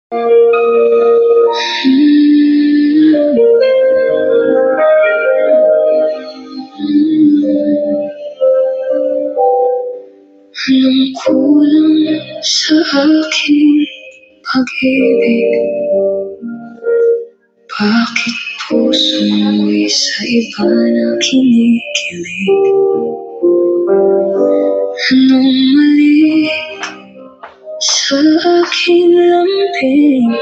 Anong kulang sa aking pag-ibig? Bakit puso mo'y sa iba na kinikilig? Anong mali sa aking lambing?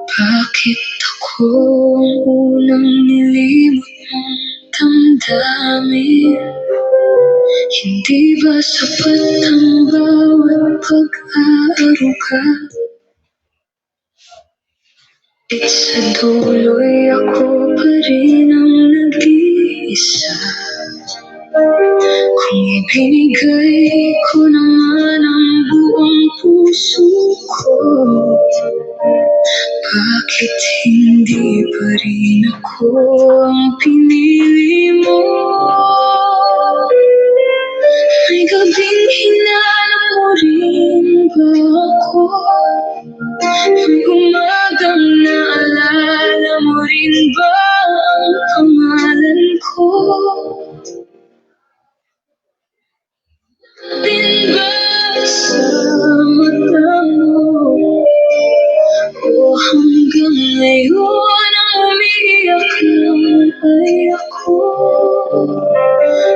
Bakit ako ang unang nilimot mong damdamin? Hindi ba sapat ang bawat pag-aaruga? Sa dulo'y ako pa rin ang nag-iisa. Kung ibinigay ko naman ang buong puso ko, bakit hindi pa rin ako ang pinili mo? May gabing hinanap mo rin ba ako? May umagang naalala mo rin ba ang pangalan ko? Din ba sa mata mo? O hanggang ngayon ang umiiyak lang ay ako?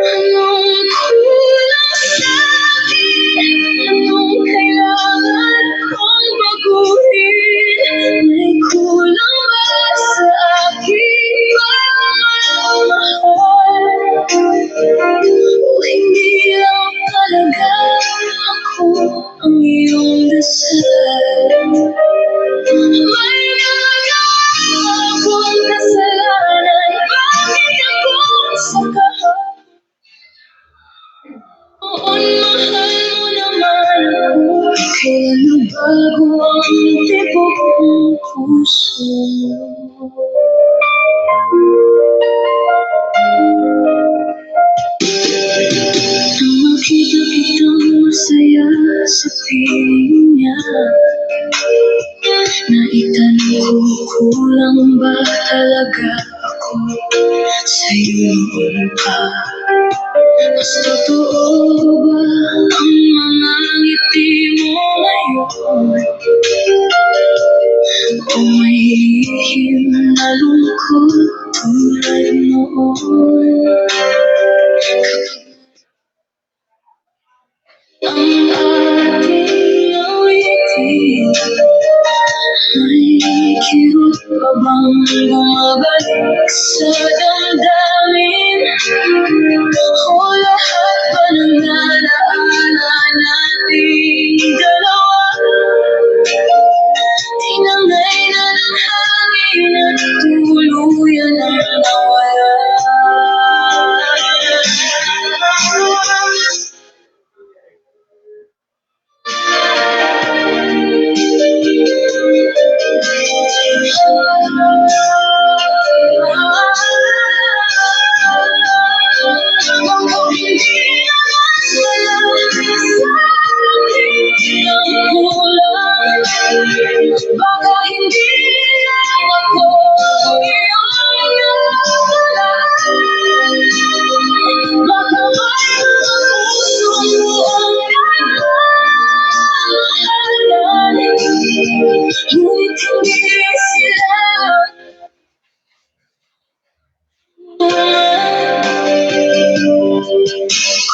Anong kulang sa'kin? Anong kailangan kong baguhin? May kulang ba sa aking pagmamahal? O hindi lang talaga ako ang iyong dasal? May nagawa akong kasalanan, bakit ako sa kahapon? Noon mahal mo naman ako, kailan nabago ang tibok ng puso mo? Nang makita kitang masaya sa piling niya, naitanong ko, kulang ba talaga ako sa'yo noon pa? Mas totoo ba ang mga ngiti mo ngayon? O may lihim na lungkot tulad noon? Ang ating awitin ay kirot pa bang bumabalik sa damdamin? O lahat ba ng nalaala nating dalawa? Tinangay na ng hangin at tuluyan ang nawala. Baka hindi naman wala sa akin ang kulang. Baka hindi lang ako iyong nawala. Baka may mga pusong buong nagmamahalan, ngunit hindi sila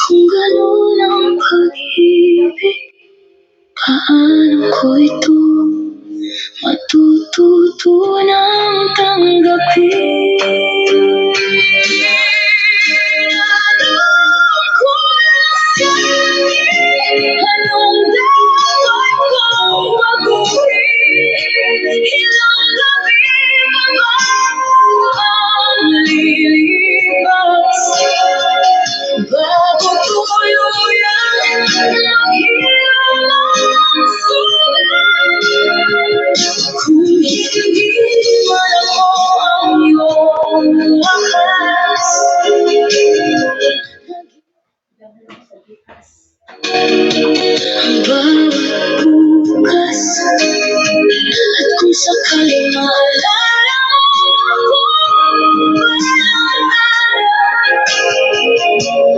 kung gano'n ang pag-ibig, paano ko ito matututunang tanggapin? Anong kulang sa'kin? Anong dapat kong baguhin? Ilang gabi pa ba ang lilipas bago tuluyan maghilom ang sugat? Kung hindi man ako ang iyong sakaling maalala mo akong balang araw,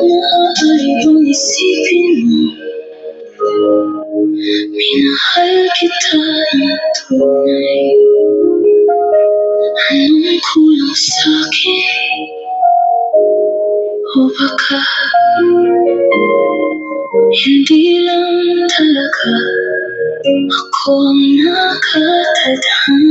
maaari bang isipin mo minahal kita ng tunay? Anong kulang sa'kin? O baka hindi lang talaga ako ang nakatadhana?